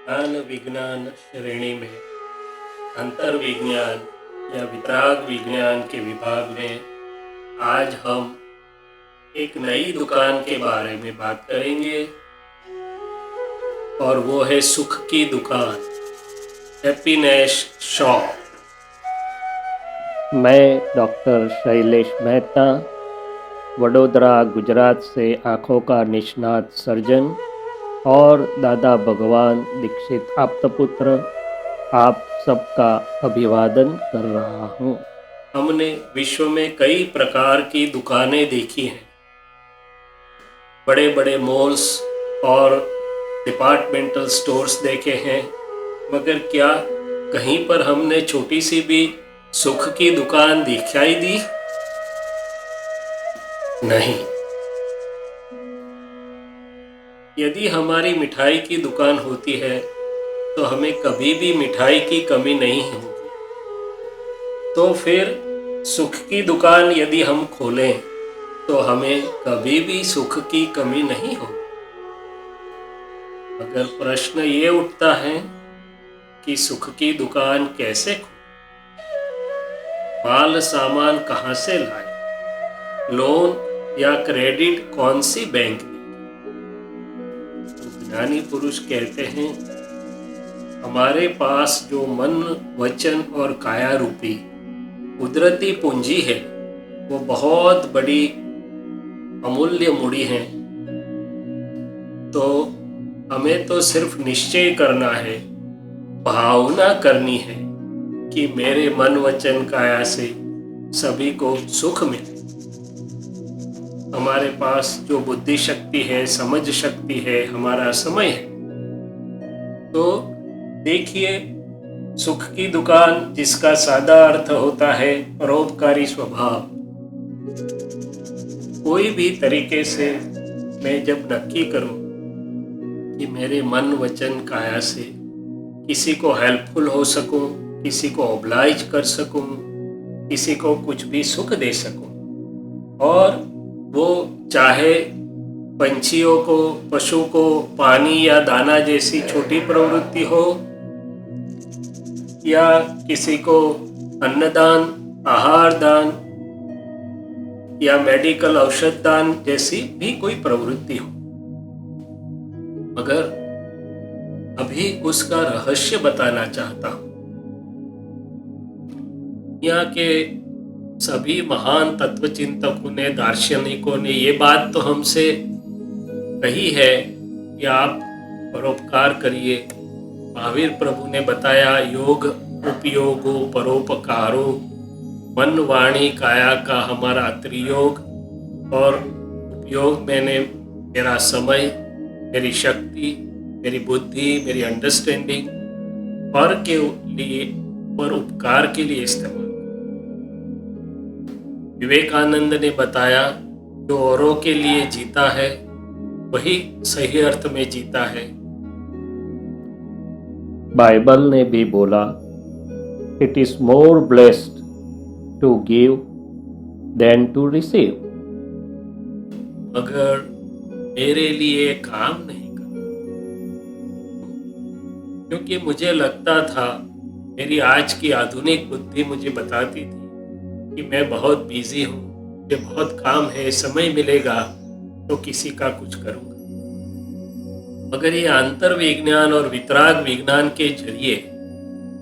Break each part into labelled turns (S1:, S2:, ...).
S1: ज्ञान विज्ञान श्रेणी में अंतर्विज्ञान या वितराग विज्ञान के विभाग में आज हम एक नई दुकान के बारे में बात करेंगे और वो है सुख की दुकान, हैप्पीनेस शॉप।
S2: मैं डॉक्टर शैलेश मेहता, वडोदरा गुजरात से आँखों का निष्णात सर्जन और दादा भगवान दीक्षित आप्तपुत्र आप सबका अभिवादन कर रहा हूँ।
S1: हमने विश्व में कई प्रकार की दुकानें देखी हैं, बड़े बड़े मॉल्स और डिपार्टमेंटल स्टोर्स देखे हैं, मगर क्या कहीं पर हमने छोटी सी भी सुख की दुकान दिखाई दी? नहीं। यदि हमारी मिठाई की दुकान होती है तो हमें कभी भी मिठाई की कमी नहीं होगी। तो फिर सुख की दुकान यदि हम खोलें तो हमें कभी भी सुख की कमी नहीं होगी। अगर प्रश्न ये उठता है कि सुख की दुकान कैसे खोलें, माल सामान कहाँ से लाएं, लोन या क्रेडिट कौन सी बैंक देगी? ज्ञानी पुरुष कहते हैं, हमारे पास जो मन वचन और काया रूपी कुदरती पूंजी है वो बहुत बड़ी अमूल्य मूड़ी है। तो हमें तो सिर्फ निश्चय करना है, भावना करनी है कि मेरे मन वचन काया से सभी को सुख मिले। हमारे पास जो बुद्धि शक्ति है, समझ शक्ति है, हमारा समय है। तो देखिए, सुख की दुकान जिसका सादा अर्थ होता है परोपकारी स्वभाव, कोई भी तरीके से मैं जब नक्की करूं कि मेरे मन वचन काया से किसी को हेल्पफुल हो सकूं, किसी को ओब्लाइज कर सकूं, किसी को कुछ भी सुख दे सकूं, और वो चाहे पंछियों को, पशु को पानी या दाना जैसी छोटी प्रवृत्ति हो, या किसी को अन्नदान, आहार दान या मेडिकल औषध दान जैसी भी कोई प्रवृत्ति हो, मगर अभी उसका रहस्य बताना चाहता हूं। यहाँ के सभी महान तत्वचिंतकों ने, दार्शनिकों ने ये बात तो हमसे कही है कि आप परोपकार करिए। महावीर प्रभु ने बताया, योग उपयोगो परोपकारो, मन वाणी काया का हमारा त्रियोग, और उपयोग मैंने मेरा समय, मेरी शक्ति, मेरी बुद्धि, मेरी अंडरस्टैंडिंग पर के लिए, पर उपकार के लिए इस्तेमाल। विवेकानंद ने बताया, जो औरों के लिए जीता है वही सही अर्थ में जीता है।
S2: बाइबल ने भी बोला, it is more blessed to give than to receive.
S1: अगर मेरे लिए काम नहीं करता, क्योंकि मुझे लगता था, मेरी आज की आधुनिक बुद्धि मुझे बताती थी कि मैं बहुत बिजी हूँ, मुझे बहुत काम है, समय मिलेगा तो किसी का कुछ करूँगा। मगर ये अंतर विज्ञान और वितराग विज्ञान के जरिए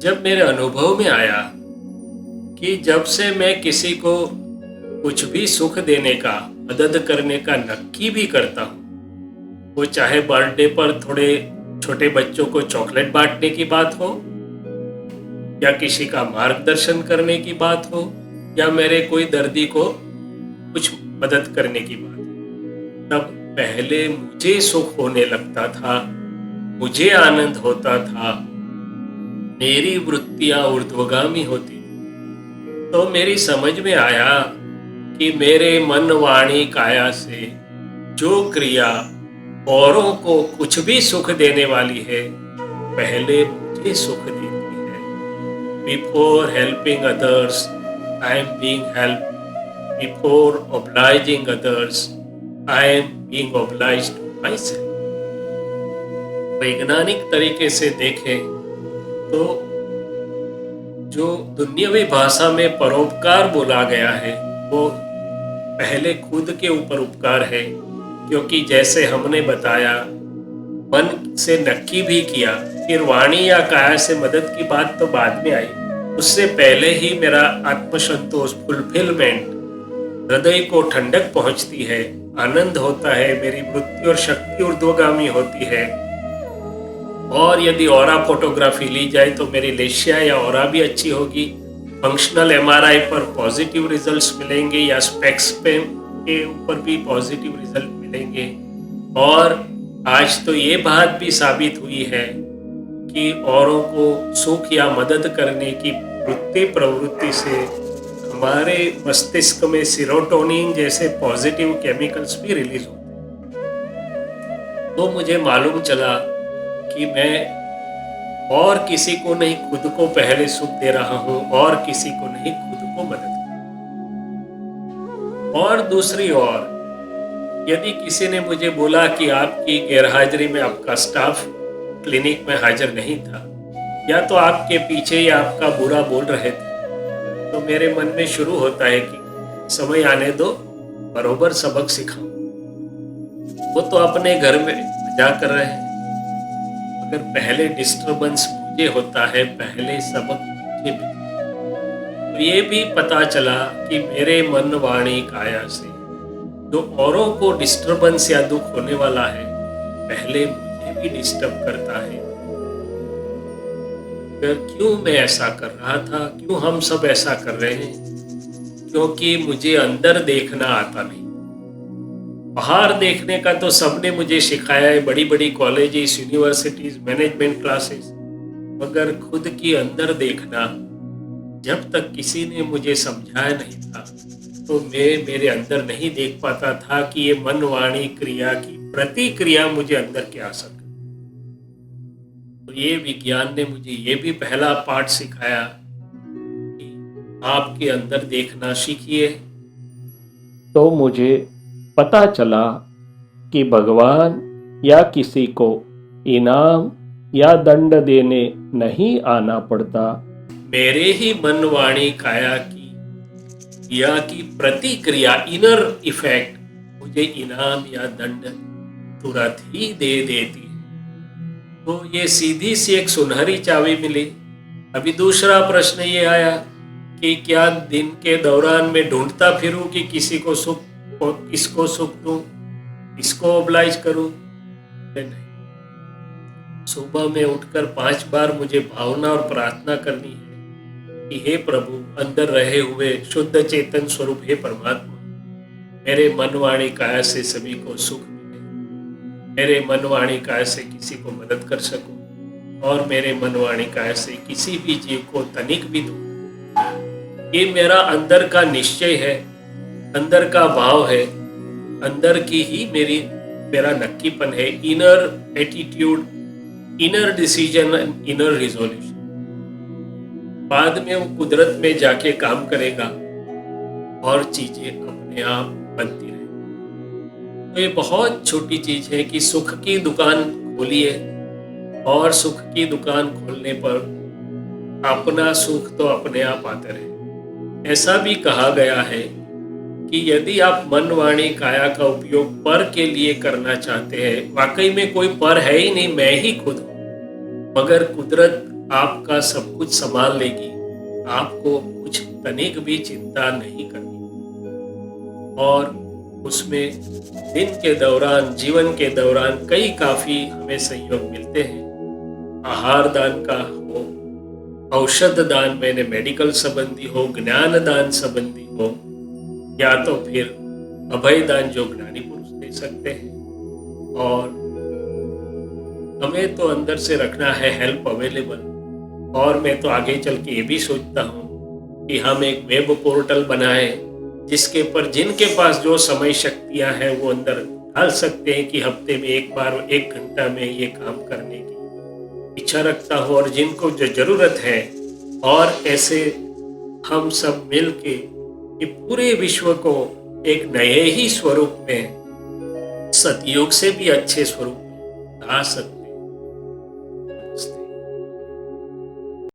S1: जब मेरे अनुभव में आया कि जब से मैं किसी को कुछ भी सुख देने का, मदद करने का नक्की भी करता हूँ, वो चाहे बर्थडे पर थोड़े छोटे बच्चों को चॉकलेट बांटने की बात हो, या किसी का मार्गदर्शन करने की बात हो, या मेरे कोई दर्दी को कुछ मदद करने की बात है। तब पहले मुझे सुख होने लगता था, मुझे आनंद होता था, मेरी वृत्तियां ऊर्ध्वगामी होती थी। तो मेरी समझ में आया कि मेरे मन वाणी काया से जो क्रिया औरों को कुछ भी सुख देने वाली है, पहले मुझे सुख देती है। Before helping others I am being helped, before obliging others I am being obliged to myself। वैज्ञानिक तरीके से देखें तो जो दुनियावी भाषा में परोपकार बोला गया है वो पहले खुद के ऊपर उपकार है, क्योंकि जैसे हमने बताया मन से नक्की भी किया, फिर वाणी या काया से मदद की बात तो बाद में आई। उससे पहले ही मेरा आत्मसंतोष, फुलफिलमेंट, हृदय को ठंडक पहुंचती है, आनंद होता है, मेरी वृत्ति और शक्ति ऊर्ध्वगामी होती है। और यदि ऑरा फोटोग्राफी ली जाए तो मेरी लेशिया या ऑरा भी अच्छी होगी। फंक्शनल एमआरआई पर पॉजिटिव रिजल्ट्स मिलेंगे या स्पेक्स पे के ऊपर भी पॉजिटिव रिजल्ट मिलेंगे। और आज तो ये बात भी साबित हुई है कि औरों को सुख या मदद करने की वृत्ति प्रवृत्ति से हमारे मस्तिष्क में सीरोटोनिन जैसे पॉजिटिव केमिकल्स भी रिलीज होते हैं। तो मुझे मालूम चला कि मैं और किसी को नहीं, खुद को पहले सुख दे रहा हूं, और किसी को नहीं, खुद को मदद कर। और दूसरी ओर यदि किसी ने मुझे बोला कि आपकी गैरहाजिरी में आपका स्टाफ क्लिनिक में हाजिर नहीं था, या तो आपके पीछे या आपका बुरा बोल रहे थे, तो मेरे मन में शुरू होता है कि समय आने दो, बरोबर सबक सिखाओ। वो तो अपने घर में मजाक कर रहे हैं, अगर पहले डिस्टरबेंस मुझे होता है, पहले सबक मुझे मिलता। तो ये भी पता चला कि मेरे मन वाणी काया से जो औरों को डिस्टरबेंस या दुख होने वाला है, पहले मुझे भी डिस्टर्ब करता है। फिर क्यों मैं ऐसा कर रहा था, क्यों हम सब ऐसा कर रहे हैं? क्योंकि मुझे अंदर देखना आता नहीं। बाहर देखने का तो सबने मुझे सिखाया है, बड़ी बड़ी कॉलेजेस, यूनिवर्सिटीज, मैनेजमेंट क्लासेस, मगर खुद की अंदर देखना जब तक किसी ने मुझे समझाया नहीं था, तो मैं मेरे अंदर नहीं देख पाता था कि ये मन वाणी क्रिया की प्रतिक्रिया मुझे अंदर क्या असर। तो ये विज्ञान ने मुझे ये भी पहला पाठ सिखाया कि आपके अंदर देखना सीखिए।
S2: तो मुझे पता चला कि भगवान या किसी को इनाम या दंड देने नहीं आना पड़ता।
S1: मेरे ही मन वाणी काया की क्रिया की प्रतिक्रिया, इनर इफेक्ट, मुझे इनाम या दंड तुरंत ही दे देती है। तो ये सीधी सी एक सुनहरी चाबी मिली। अभी दूसरा प्रश्न ये आया कि क्या दिन के दौरान मैं ढूंढता फिरूं कि किसी को सुख, किसको सुख दूं, किसको ओब्लाइज करूं? नहीं, सुबह में उठकर 5 बार मुझे भावना और प्रार्थना करनी है कि हे प्रभु, अंदर रहे हुए शुद्ध चेतन स्वरूप हे परमात्मा, मेरे मन वाणी काया से सभी को सुख मिले, मेरे मन वाणी काया से किसी को मदद कर सकूं, और मेरे मन वाणी काया से किसी भी जीव को तनिक भी दूं। ये मेरा अंदर का निश्चय है, अंदर का भाव है, अंदर की ही मेरा नक्कीपन है, inner attitude, inner decision, inner resolution. बाद में वो कुदरत में जाके काम करेगा और चीजें अपने आप बनती रहेंगी। तो ये बहुत छोटी चीज है कि सुख की दुकान खोलिए, और सुख की दुकान खोलने पर अपना सुख तो अपने आप आते रहे। ऐसा भी कहा गया है कि यदि आप मन वाणी काया का उपयोग पर के लिए करना चाहते हैं, वाकई में कोई पर है ही नहीं, मैं ही खुद हूँ, मगर कुदरत आपका सब कुछ संभाल लेगी, आपको कुछ तनिक भी चिंता नहीं करनी। और उसमें दिन के दौरान, जीवन के दौरान कई काफी हमें सहयोग मिलते हैं। आहार दान का हो, औषध दान, मैंने मेडिकल संबंधी हो, ज्ञान दान संबंधी हो, या तो फिर अभयदान जो ज्ञानी पुरुष दे सकते हैं। और हमें तो अंदर से रखना है हेल्प अवेलेबल। और मैं तो आगे चल के ये भी सोचता हूँ कि हम एक वेब पोर्टल बनाएं जिसके पर जिनके पास जो समय शक्तियाँ हैं वो अंदर डाल सकते हैं कि हफ्ते में एक बार 1 घंटा में ये काम करने की इच्छा रखता हूँ, और जिनको जो ज़रूरत है। और ऐसे हम सब मिल के ये पूरे विश्व को एक नए ही स्वरूप में, सतयुग से भी अच्छे स्वरूप में ला सकते